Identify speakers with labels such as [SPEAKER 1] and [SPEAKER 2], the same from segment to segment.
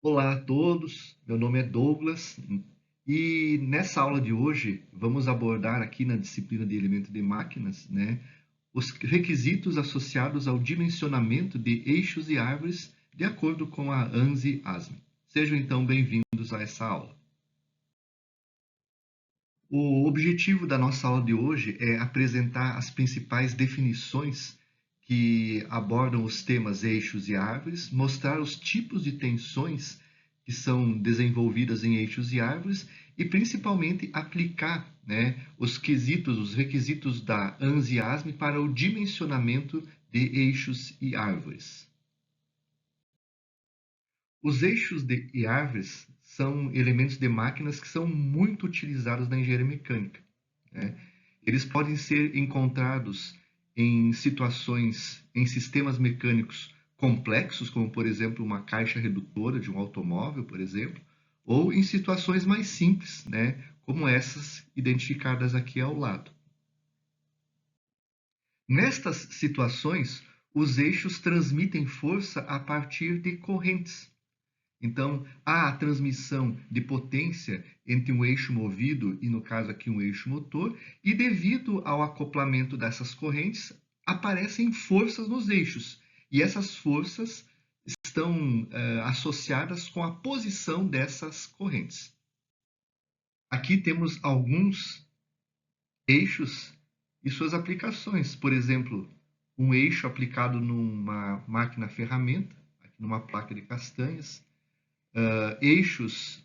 [SPEAKER 1] Olá a todos, meu nome é Douglas e nessa aula de hoje vamos abordar aqui na disciplina de elemento de máquinas, os requisitos associados ao dimensionamento de eixos e árvores de acordo com a ANSI ASME. Sejam então bem-vindos a essa aula. O objetivo da nossa aula de hoje é apresentar as principais definições que abordam os temas eixos e árvores, mostrar os tipos de tensões que são desenvolvidas em eixos e árvores e principalmente aplicar, os requisitos da ANSI-ASME para o dimensionamento de eixos e árvores. Os eixos e árvores são elementos de máquinas que são muito utilizados na engenharia mecânica, né? Eles podem ser encontrados em situações, em sistemas mecânicos complexos, como por exemplo uma caixa redutora de um automóvel, por exemplo, ou em situações mais simples, como essas identificadas aqui ao lado. Nestas situações, os eixos transmitem força a partir de correntes. Então, há a transmissão de potência entre um eixo movido e, no caso aqui, um eixo motor, e devido ao acoplamento dessas correntes, aparecem forças nos eixos. E essas forças estão associadas com a posição dessas correntes. Aqui temos alguns eixos e suas aplicações. Por exemplo, um eixo aplicado numa máquina ferramenta, aqui numa placa de castanhas, eixos,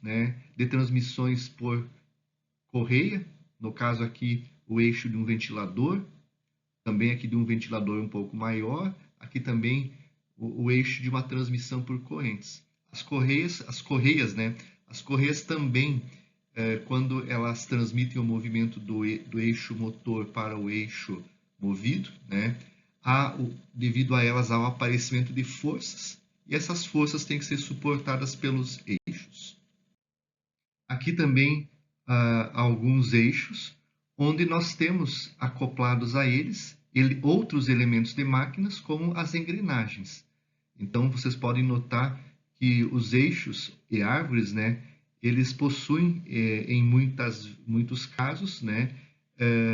[SPEAKER 1] de transmissões por correia, no caso aqui o eixo de um ventilador, também aqui de um ventilador um pouco maior, aqui também o eixo de uma transmissão por correntes. As correias também, quando elas transmitem o movimento do eixo motor para o eixo movido, devido a elas há o aparecimento de forças, e essas forças têm que ser suportadas pelos eixos. Aqui também alguns eixos, onde nós temos acoplados a eles outros elementos de máquinas, como as engrenagens. Então, vocês podem notar que os eixos e árvores, eles possuem, em muitos casos,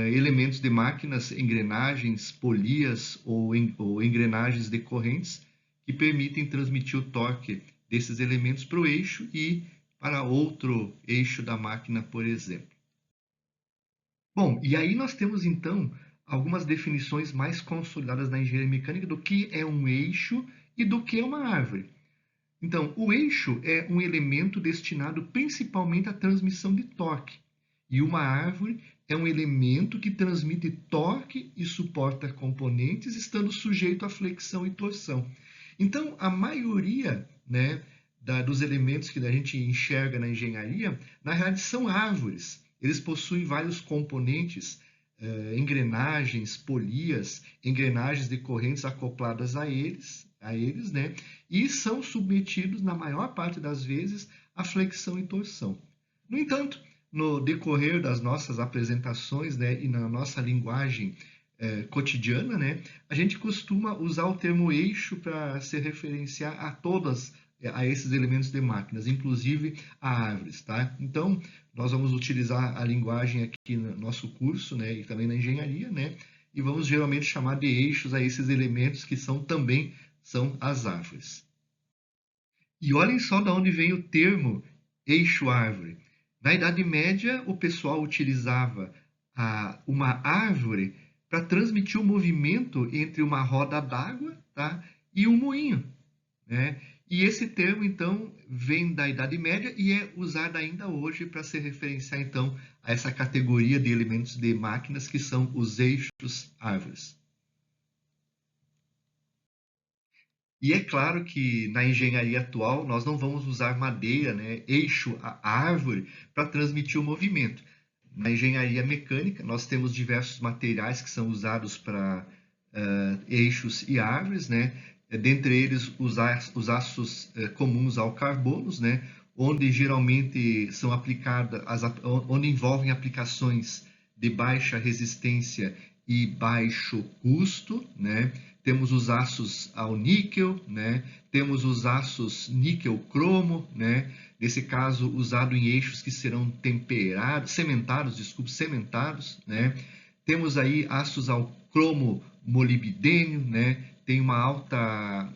[SPEAKER 1] elementos de máquinas, engrenagens, polias ou engrenagens decorrentes que permitem transmitir o torque desses elementos para o eixo e para outro eixo da máquina, por exemplo. Bom, e aí nós temos então algumas definições mais consolidadas na engenharia mecânica do que é um eixo e do que é uma árvore. Então, o eixo é um elemento destinado principalmente à transmissão de torque, e uma árvore é um elemento que transmite torque e suporta componentes, estando sujeito à flexão e torção. Então, a maioria, dos elementos que a gente enxerga na engenharia, na realidade são árvores. Eles possuem vários componentes, engrenagens, polias, engrenagens de correntes acopladas a eles, e são submetidos, na maior parte das vezes, à flexão e torção. No entanto, no decorrer das nossas apresentações, e na nossa linguagem cotidiana, a gente costuma usar o termo eixo para se referenciar a esses elementos de máquinas, inclusive a árvores, tá? Então, nós vamos utilizar a linguagem aqui no nosso curso, e também na engenharia, e vamos geralmente chamar de eixos a esses elementos que também são as árvores. E olhem só de onde vem o termo eixo-árvore. Na Idade Média, o pessoal utilizava uma árvore para transmitir o movimento entre uma roda d'água, tá, e um moinho, E esse termo, então, vem da Idade Média e é usado ainda hoje para se referenciar, então, a essa categoria de elementos de máquinas que são os eixos-árvores. E é claro que na engenharia atual nós não vamos usar madeira, eixo, a árvore, para transmitir o movimento. Na engenharia mecânica nós temos diversos materiais que são usados para eixos e árvores, dentre eles os aços comuns ao carbonos, onde geralmente são aplicadas, onde envolvem aplicações de baixa resistência e baixo custo, temos os aços ao níquel, né? Temos os aços níquel-cromo, né? Nesse caso, usado em eixos que serão cementados, né? Temos aí aços ao cromo molibdênio, né? Tem uma alta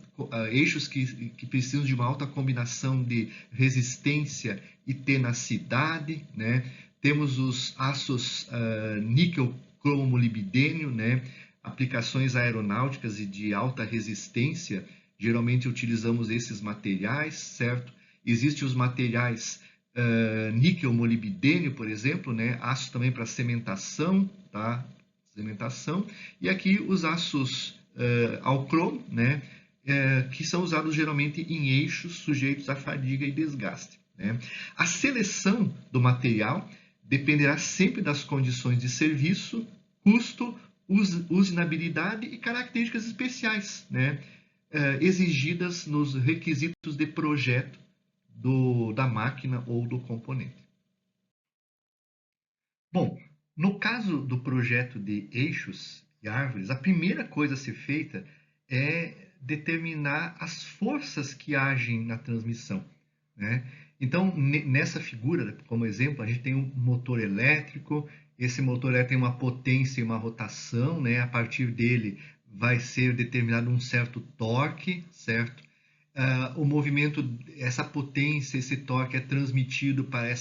[SPEAKER 1] eixos que precisam de uma alta combinação de resistência e tenacidade, né? Temos os aços níquel cromo molibdênio, né? Aplicações aeronáuticas e de alta resistência, geralmente utilizamos esses materiais, certo? Existem os materiais níquel molibdênio, por exemplo, né? Aço também para cementação, tá? Cementação. E aqui os aços ao cromo, né? Que são usados geralmente em eixos sujeitos a fadiga e desgaste, né? A seleção do material dependerá sempre das condições de serviço, custo, usinabilidade e características especiais, né? Exigidas nos requisitos de projeto da máquina ou do componente. Bom, no caso do projeto de eixos e árvores, a primeira coisa a ser feita é determinar as forças que agem na transmissão, né? Então, nessa figura, como exemplo, a gente tem um motor elétrico. Esse motor elétrico tem uma potência e uma rotação, né? A partir dele vai ser determinado um certo torque, certo? O movimento, essa potência, esse torque é transmitido para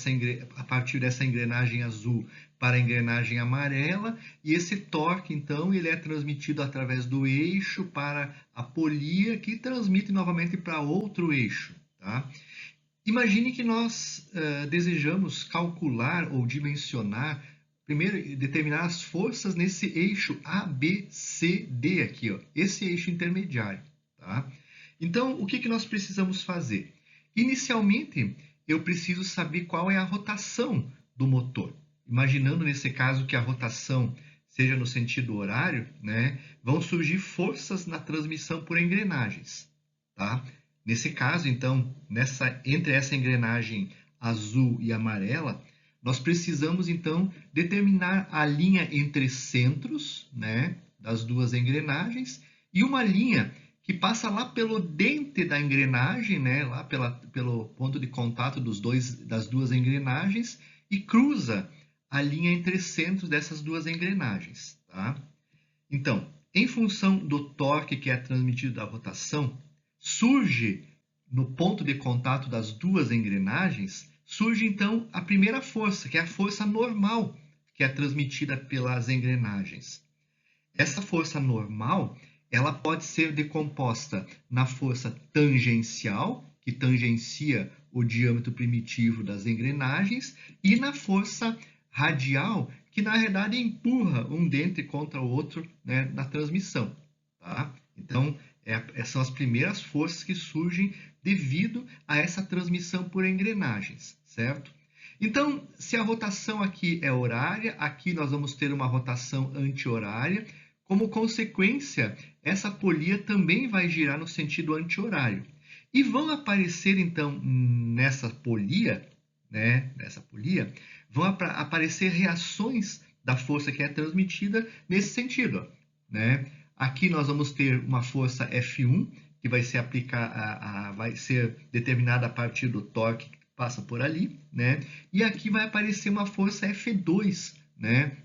[SPEAKER 1] a partir dessa engrenagem azul para a engrenagem amarela, e esse torque, então, ele é transmitido através do eixo para a polia, que transmite novamente para outro eixo, tá? Imagine que nós desejamos calcular ou dimensionar, primeiro, determinar as forças nesse eixo ABCD aqui, ó, esse eixo intermediário, tá? Então, o que nós precisamos fazer? Inicialmente, eu preciso saber qual é a rotação do motor. Imaginando, nesse caso, que a rotação seja no sentido horário, né, vão surgir forças na transmissão por engrenagens, tá? Nesse caso, então, entre essa engrenagem azul e amarela, nós precisamos, então, determinar a linha entre centros, né, das duas engrenagens, e uma linha que passa lá pelo dente da engrenagem, né, lá pelo ponto de contato das duas engrenagens, e cruza a linha entre centros dessas duas engrenagens, tá? Então, em função do torque que é transmitido da rotação, surge no ponto de contato das duas engrenagens, surge então a primeira força, que é a força normal, que é transmitida pelas engrenagens. Essa força normal, ela pode ser decomposta na força tangencial, que tangencia o diâmetro primitivo das engrenagens, e na força radial, que na verdade empurra um dente contra o outro, né, na transmissão, tá? Então, são as primeiras forças que surgem devido a essa transmissão por engrenagens, certo? Então, se a rotação aqui é horária, aqui nós vamos ter uma rotação anti-horária. Como consequência, essa polia também vai girar no sentido anti-horário. E vão aparecer, então, nessa polia, né, vão aparecer reações da força que é transmitida nesse sentido, né? Aqui nós vamos ter uma força F1, que vai ser vai ser determinada a partir do torque que passa por ali, né? E aqui vai aparecer uma força F2, né?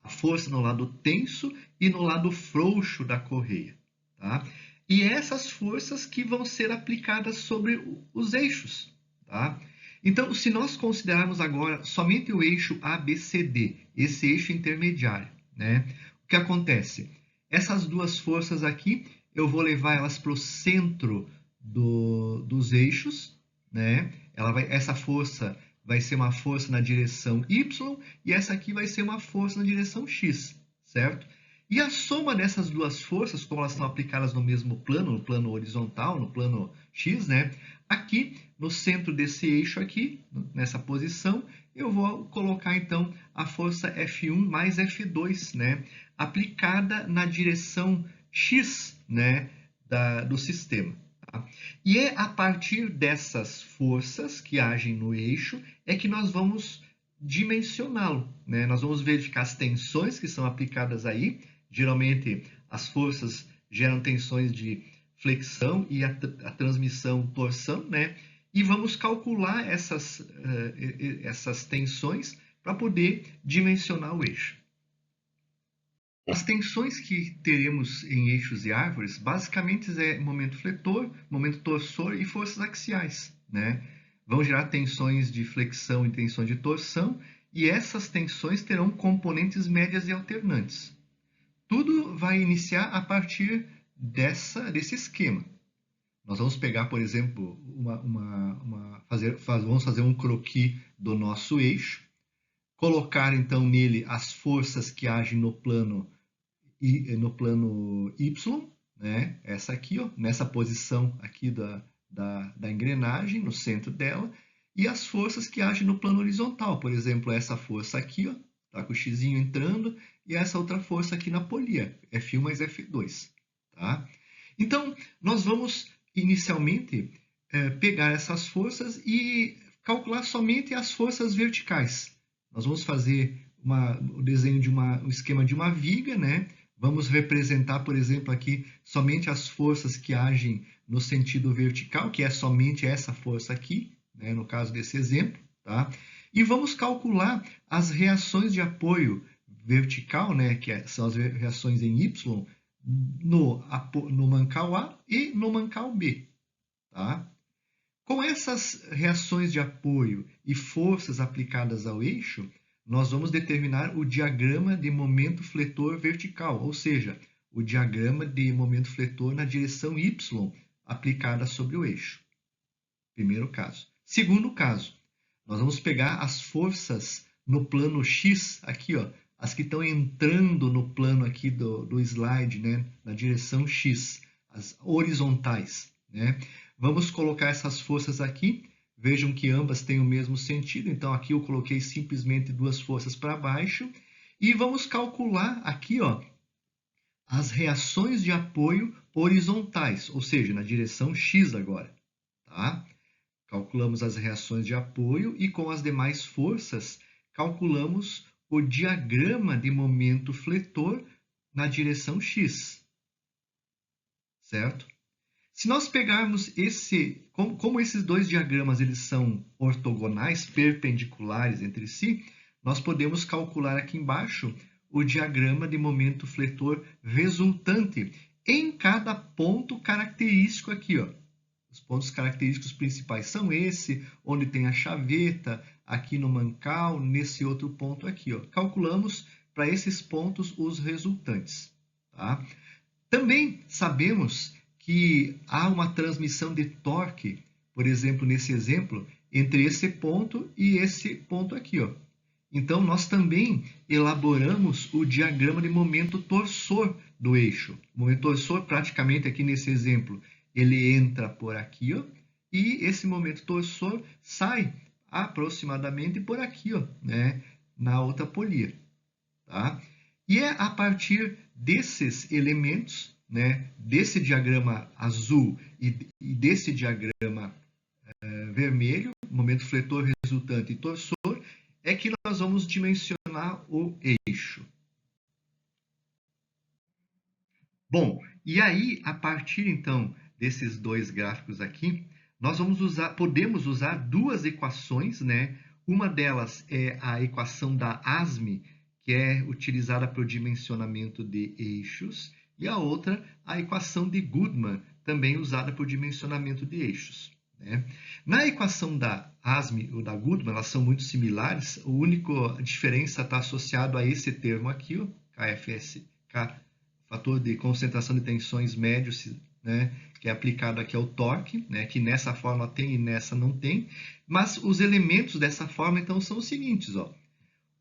[SPEAKER 1] A força no lado tenso e no lado frouxo da correia, tá? E essas forças que vão ser aplicadas sobre os eixos, tá? Então, se nós considerarmos agora somente o eixo ABCD, esse eixo intermediário, né? O que acontece? Essas duas forças aqui, eu vou levar elas para o centro dos eixos, né? Essa força vai ser uma força na direção Y e essa aqui vai ser uma força na direção X, certo? E a soma dessas duas forças, como elas estão aplicadas no mesmo plano, no plano horizontal, no plano X, né? Aqui, no centro desse eixo aqui, nessa posição, eu vou colocar, então, a força F1 mais F2, né? Aplicada na direção X, né? Do sistema. Tá? E é a partir dessas forças que agem no eixo é que nós vamos dimensioná-lo, né? Nós vamos verificar as tensões que são aplicadas aí. Geralmente, as forças geram tensões de flexão e a transmissão torção, né? E vamos calcular essas tensões para poder dimensionar o eixo. As tensões que teremos em eixos e árvores, basicamente é momento fletor, momento torsor e forças axiais, né? Vão gerar tensões de flexão e tensões de torção, e essas tensões terão componentes médias e alternantes. Tudo vai iniciar a partir desse esquema. Nós vamos pegar, por exemplo, vamos fazer um croquis do nosso eixo, colocar então nele as forças que agem no plano Y, né? Essa aqui, ó, nessa posição aqui da engrenagem, no centro dela, e as forças que agem no plano horizontal, por exemplo, essa força aqui, ó, tá com o xizinho entrando, e essa outra força aqui na polia, F1 mais F2. Tá? Então, nós vamos inicialmente pegar essas forças e calcular somente as forças verticais. Nós vamos fazer o desenho de um esquema de uma viga, né? Vamos representar, por exemplo, aqui somente as forças que agem no sentido vertical, que é somente essa força aqui, né? No caso desse exemplo, tá? E vamos calcular as reações de apoio vertical, né? Que são as reações em Y, no mancal A e no mancal B. Tá? Com essas reações de apoio e forças aplicadas ao eixo, nós vamos determinar o diagrama de momento fletor vertical, ou seja, o diagrama de momento fletor na direção Y aplicada sobre o eixo. Primeiro caso. Segundo caso, nós vamos pegar as forças no plano X, aqui, ó, as que estão entrando no plano aqui do slide, né, na direção X, as horizontais, né? Vamos colocar essas forças aqui, vejam que ambas têm o mesmo sentido, então aqui eu coloquei simplesmente duas forças para baixo, e vamos calcular aqui, ó, as reações de apoio horizontais, ou seja, na direção X agora, tá? Calculamos as reações de apoio e com as demais forças calculamos o diagrama de momento fletor na direção X, certo? Se nós pegarmos como esses dois diagramas eles são ortogonais, perpendiculares entre si, nós podemos calcular aqui embaixo o diagrama de momento fletor resultante em cada ponto característico aqui, ó. Os pontos característicos principais são esse, onde tem a chaveta, aqui no mancal, nesse outro ponto aqui, ó. Calculamos para esses pontos os resultantes, tá? Também sabemos que há uma transmissão de torque, por exemplo, nesse exemplo, entre esse ponto e esse ponto aqui, ó. Então, nós também elaboramos o diagrama de momento torsor do eixo. O momento torsor, praticamente aqui nesse exemplo, ele entra por aqui, ó, e esse momento torsor sai aproximadamente por aqui, ó, né, na outra polia. Tá? E é a partir desses elementos, né, desse diagrama azul e desse diagrama vermelho, momento fletor resultante e torsor, é que nós vamos dimensionar o eixo. Bom, e aí, a partir então desses dois gráficos aqui, nós podemos usar duas equações, né? Uma delas é a equação da ASME, que é utilizada para o dimensionamento de eixos, e a outra, a equação de Goodman, também usada para o dimensionamento de eixos. Né? Na equação da ASME ou da Goodman, elas são muito similares, a única diferença está associada a esse termo aqui, ó, KFS, fator de concentração de tensões médios, né, que é aplicado aqui ao torque, né, que nessa forma tem e nessa não tem, mas os elementos dessa forma então são os seguintes, ó.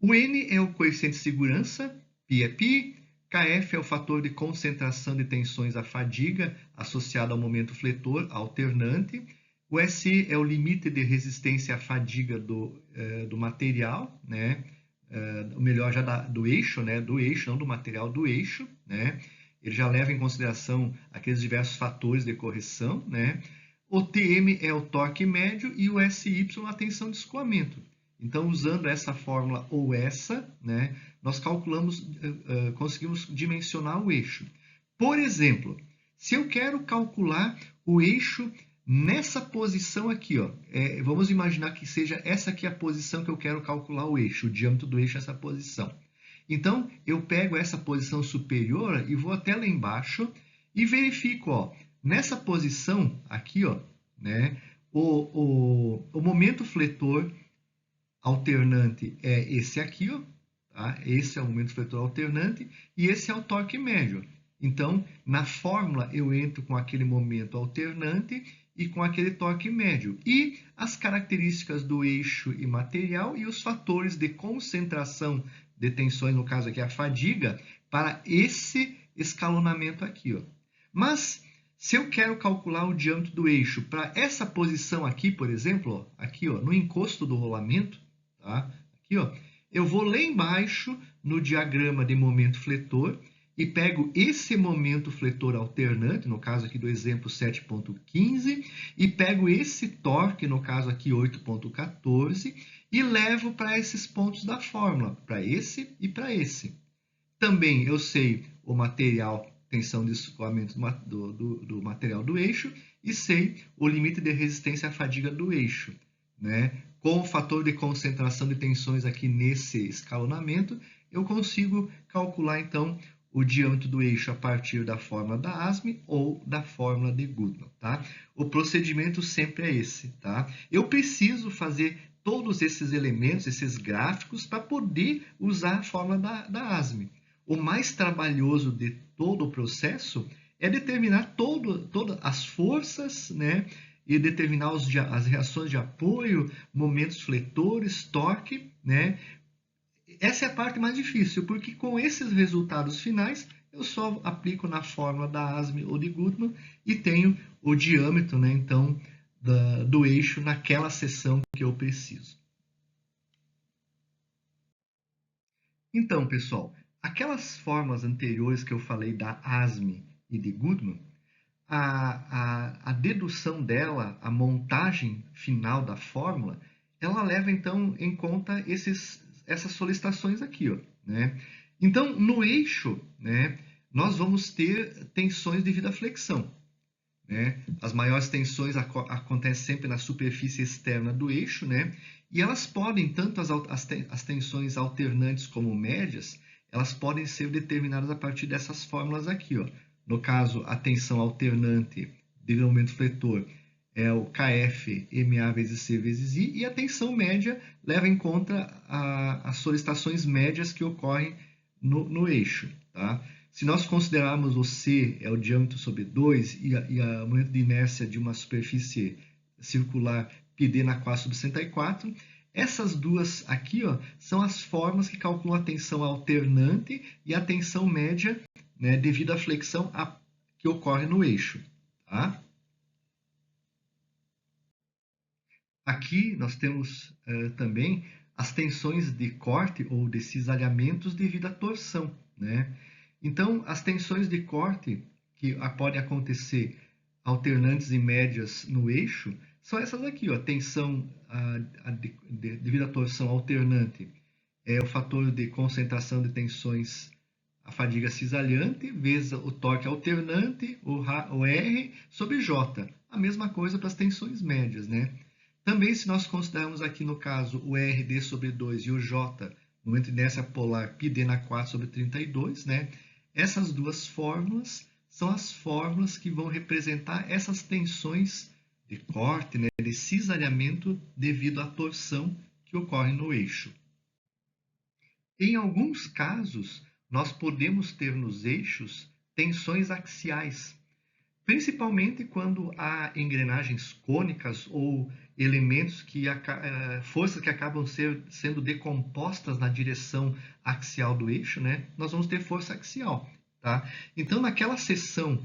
[SPEAKER 1] O N é o coeficiente de segurança, π é π, Kf é o fator de concentração de tensões à fadiga associado ao momento fletor alternante, o SE é o limite de resistência à fadiga do material, né, ou melhor, já do eixo, né, do eixo, não do material, do eixo, né, ele já leva em consideração aqueles diversos fatores de correção, né, o Tm é o torque médio e o SY a tensão de escoamento. Então, usando essa fórmula ou essa, né, nós calculamos, conseguimos dimensionar o eixo. Por exemplo, se eu quero calcular o eixo nessa posição aqui, ó, vamos imaginar que seja essa aqui a posição que eu quero calcular o eixo, o diâmetro do eixo é essa posição. Então, eu pego essa posição superior e vou até lá embaixo e verifico, ó, nessa posição aqui, ó, né, o momento fletor alternante é esse aqui, ó, tá? Esse é o momento fletor alternante e esse é o torque médio. Então, na fórmula, eu entro com aquele momento alternante e com aquele torque médio. E as características do eixo e material e os fatores de concentração de tensões, no caso aqui a fadiga, para esse escalonamento aqui, ó. Mas, se eu quero calcular o diâmetro do eixo para essa posição aqui, por exemplo, ó, aqui ó, no encosto do rolamento, tá? Aqui, ó, eu vou lá embaixo no diagrama de momento fletor e pego esse momento fletor alternante, no caso aqui do exemplo 7.15, e pego esse torque, no caso aqui 8.14, e levo para esses pontos da fórmula, para esse e para esse. Também eu sei o material, tensão de escoamento do material do eixo, e sei o limite de resistência à fadiga do eixo, né? Com o fator de concentração de tensões aqui nesse escalonamento, eu consigo calcular, então, o diâmetro do eixo a partir da fórmula da ASME ou da fórmula de Goodman, tá? O procedimento sempre é esse, tá? Eu preciso fazer todos esses elementos, esses gráficos, para poder usar a fórmula da ASME. O mais trabalhoso de todo o processo é determinar todas as forças, né? E determinar as reações de apoio, momentos fletores, torque, né? Essa é a parte mais difícil, porque com esses resultados finais, eu só aplico na fórmula da ASME ou de Goodman e tenho o diâmetro, né, então, do eixo naquela seção que eu preciso. Então, pessoal, aquelas formas anteriores que eu falei da ASME e de Goodman, a dedução dela, a montagem final da fórmula, ela leva, então, em conta essas solicitações aqui, ó, né? Então, no eixo, né, nós vamos ter tensões devido à flexão, né? As maiores tensões acontecem sempre na superfície externa do eixo, né? E elas podem, tanto as tensões alternantes como médias, elas podem ser determinadas a partir dessas fórmulas aqui, ó. No caso, a tensão alternante devido ao momento fletor é o Kf Ma vezes C vezes I, e a tensão média leva em conta as solicitações médias que ocorrem no eixo, tá? Se nós considerarmos o C é o diâmetro sobre 2 e o momento de inércia de uma superfície circular πd na 4 sobre 64, essas duas aqui, ó, são as formas que calculam a tensão alternante e a tensão média, né, devido à flexão que ocorre no eixo, tá? Aqui nós temos também as tensões de corte ou de cisalhamentos devido à torção, né? Então, as tensões de corte que podem acontecer alternantes e médias no eixo são essas aqui, ó, tensão devido à torção alternante é o fator de concentração de tensões, a fadiga cisalhante, vezes o torque alternante, o R, sobre J. A mesma coisa para as tensões médias, né? Também, se nós considerarmos aqui, no caso, o RD sobre 2 e o J, momento de inércia polar, πd na 4 sobre 32, né? Essas duas fórmulas são as fórmulas que vão representar essas tensões de corte, né, de cisalhamento devido à torção que ocorre no eixo. Em alguns casos, nós podemos ter nos eixos tensões axiais, principalmente quando há engrenagens cônicas ou elementos forças que acabam sendo decompostas na direção axial do eixo, né? Nós vamos ter força axial, tá? Então, naquela seção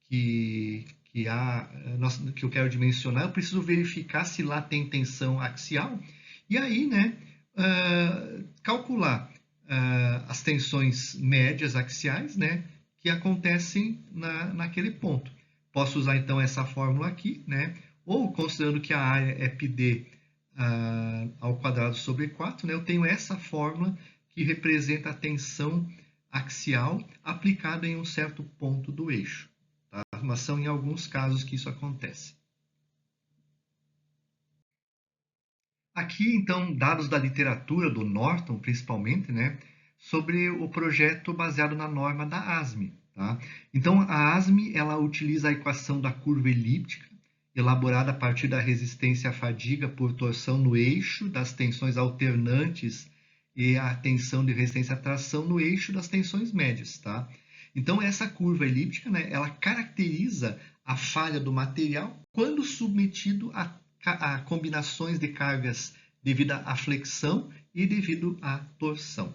[SPEAKER 1] que eu quero dimensionar, eu preciso verificar se lá tem tensão axial e aí, né, calcular as tensões médias axiais, né, que acontecem naquele ponto. Posso usar, então, essa fórmula aqui, né? Ou, considerando que a área é πd ao quadrado sobre 4, né? Eu tenho essa fórmula que representa a tensão axial aplicada em um certo ponto do eixo. Tá? Mas são em alguns casos que isso acontece. Aqui, então, dados da literatura, do Norton, principalmente, né, sobre o projeto baseado na norma da ASME. Tá? Então, a ASME ela utiliza a equação da curva elíptica, elaborada a partir da resistência à fadiga por torção no eixo das tensões alternantes e a tensão de resistência à tração no eixo das tensões médias. Tá? Então, essa curva elíptica, né, ela caracteriza a falha do material quando submetido a combinações de cargas devido à flexão e devido à torção.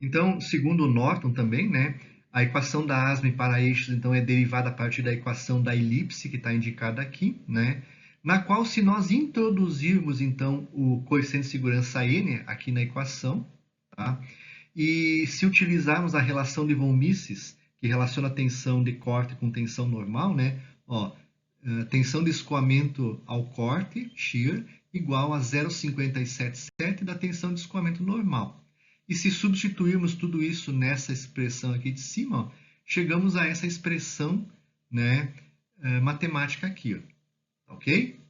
[SPEAKER 1] Então, segundo o Norton também, né, a equação da ASME para eixos então, é derivada a partir da equação da elipse, que está indicada aqui, né, na qual, se nós introduzirmos então o coeficiente de segurança N aqui na equação, tá, e se utilizarmos a relação de von Mises, que relaciona a tensão de corte com tensão normal, né, ó, tensão de escoamento ao corte, shear, igual a 0,577 da tensão de escoamento normal. E se substituirmos tudo isso nessa expressão aqui de cima, ó, chegamos a essa expressão, né, matemática aqui. Ó, ok?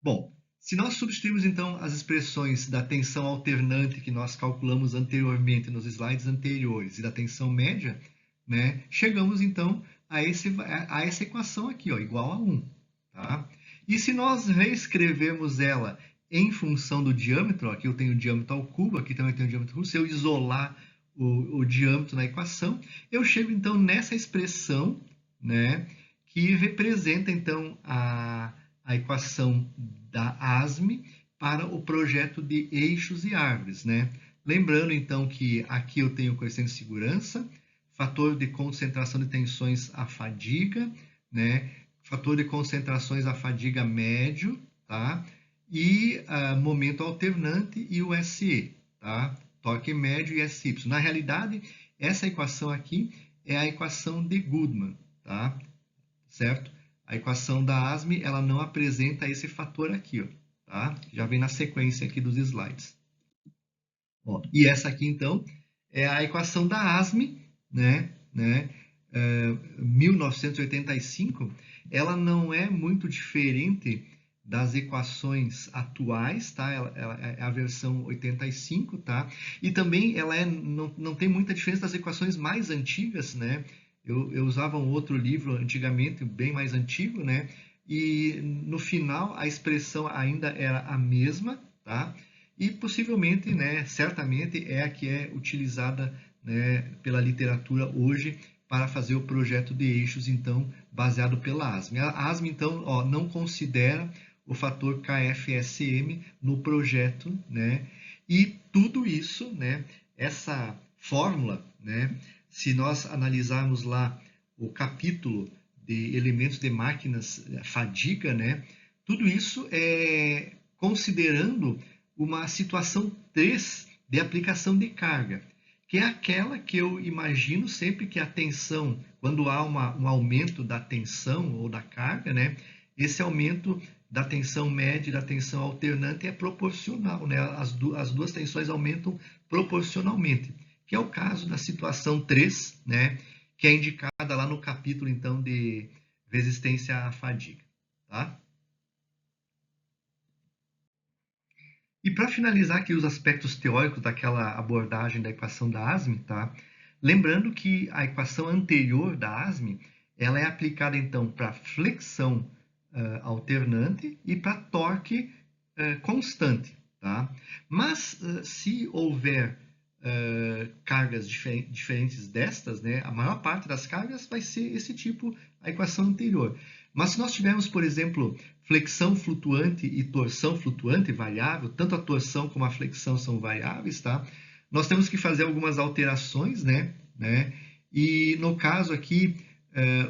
[SPEAKER 1] Bom, se nós substituirmos então as expressões da tensão alternante que nós calculamos anteriormente nos slides anteriores e da tensão média, né, chegamos então a essa equação aqui, ó, igual a 1. Tá? E se nós reescrevermos ela em função do diâmetro, ó, aqui eu tenho o diâmetro ao cubo, aqui também tenho o diâmetro ao cubo, se eu isolar o diâmetro na equação, eu chego então nessa expressão, né, que representa então a equação da ASME para o projeto de eixos e árvores, né? Lembrando então que aqui eu tenho o coeficiente de segurança, fator de concentração de tensões à fadiga, né? Fator de concentrações à fadiga médio, tá? E momento alternante e o SE, tá? Torque médio e SY. Na realidade, essa equação aqui é a equação de Goodman, tá? Certo? A equação da ASME ela não apresenta esse fator aqui, ó, tá? Já vem na sequência aqui dos slides. Ó, e essa aqui, então, é a equação da ASME, né? 1985, ela não é muito diferente das equações atuais, tá? Ela é a versão 85, tá? E também ela não tem muita diferença das equações mais antigas, né? Eu usava um outro livro antigamente, bem mais antigo, né? E no final a expressão ainda era a mesma, tá? E possivelmente, né, certamente é a que é utilizada, né, pela literatura hoje para fazer o projeto de eixos, então, baseado pela ASME. A ASME, então, ó, não considera o fator KFSM no projeto, né? E tudo isso, né, essa fórmula, né, se nós analisarmos lá o capítulo de elementos de máquinas fadiga, né, tudo isso é considerando uma situação 3 de aplicação de carga, que é aquela que eu imagino sempre que a tensão, quando há um aumento da tensão ou da carga, né, esse aumento da tensão média e da tensão alternante é proporcional, né? As duas tensões aumentam proporcionalmente, que é o caso da situação 3, né, que é indicada lá no capítulo, então, de resistência à fadiga. Tá? E para finalizar aqui os aspectos teóricos daquela abordagem da equação da ASME, tá? Lembrando que a equação anterior da ASME ela é aplicada, então, para flexão alternante e para torque constante. Tá? Mas se houver cargas diferentes destas, né, a maior parte das cargas vai ser esse tipo, a equação anterior. Mas se nós tivermos, por exemplo, flexão flutuante e torção flutuante variável, tanto a torção como a flexão são variáveis, tá? Nós temos que fazer algumas alterações, né? E no caso aqui,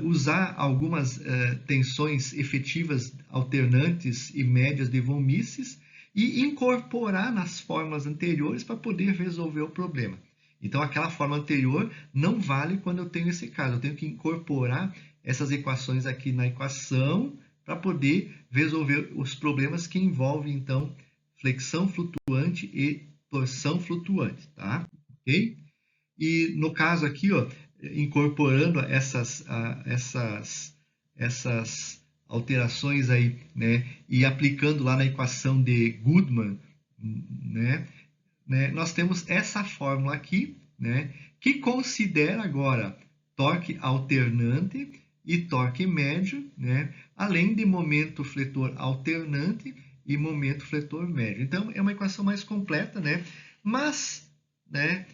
[SPEAKER 1] usar algumas tensões efetivas alternantes e médias de von Mises e incorporar nas fórmulas anteriores para poder resolver o problema. Então, aquela forma anterior não vale quando eu tenho esse caso. Eu tenho que incorporar essas equações aqui na equação para poder resolver os problemas que envolvem, então, flexão flutuante e torção flutuante. Tá? ok? E no caso aqui, ó, incorporando essas alterações aí, né, e aplicando lá na equação de Goodman, né, nós temos essa fórmula aqui, né, que considera agora torque alternante e torque médio, né, além de momento fletor alternante e momento fletor médio. Então, é uma equação mais completa, né, mas, né,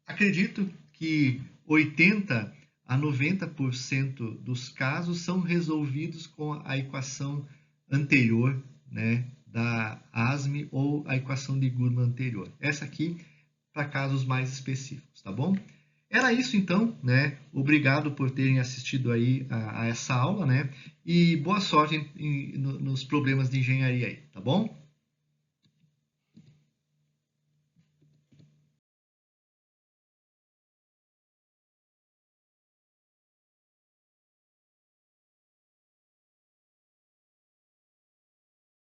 [SPEAKER 1] acredito que 80 a 90% dos casos são resolvidos com a equação anterior, né, da ASME ou a equação de Goodman anterior. Essa aqui para casos mais específicos, tá bom? Era isso então, né? Obrigado por terem assistido aí a essa aula, né? E boa sorte nos problemas de engenharia aí, tá bom?